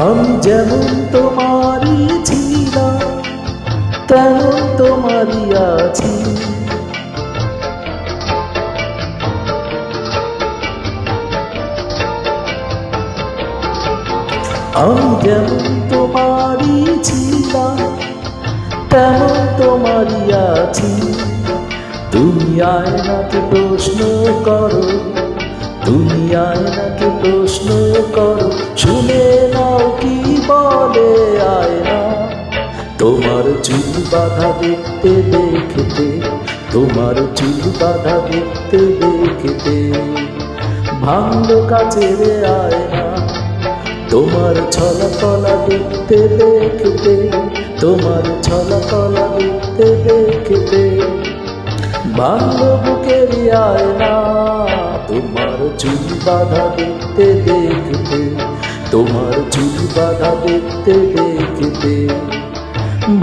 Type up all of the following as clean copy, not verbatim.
আমি যেমন তোমারই ছিলাম তেমন তোমারই আছি। আমি যেমন তোমারই ছিলাম তেমন তোমারই আছি। তুমি আয়নাকে প্রশ্ন করো, তুমি আয়নাকে প্রশ্ন করো, শুনে নাও কি বলে আয়না। তোমার চুল বাঁধা দেখতে দেখতে, তোমার চুল বাঁধা দেখতে দেখতে ভাঙলো কাচের আয়না। তোমার ছলা কলা দেখতে দেখতে, তোমার ছলা কলা দেখতে দেখতে ভাঙলো বুকের আয়না। তোমার চুল বাঁধা দেখতে দেখতে, তোমার চুল বাঁধা দেখতে দেখতে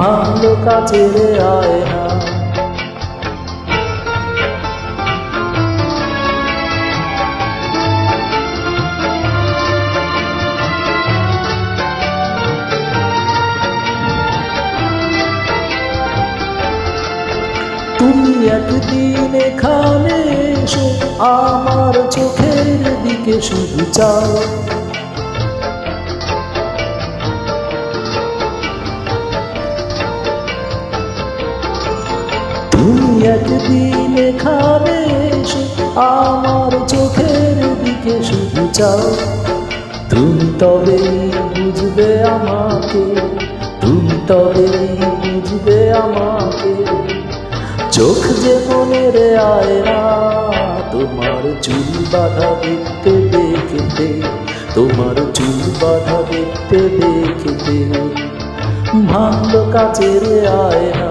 ভাঙলো কাচের আয়না। তুমি একদিন এখানে এসো, আমার চোখের দিকে শুধু চাও। তুমি একদিন এখানে এসো, আমার চোখের দিকে শুধু চাও। তুমি তবেই বুঝবে আমাকে, তুমি তবেই বুঝবে আমাকে। চোখ যে মনের আয়না, তোমার চুল বাঁধা দেখতে দেখতে, তোমার চুল বাঁধা দেখতে দেখতে ভাঙলো কাচের আয়না।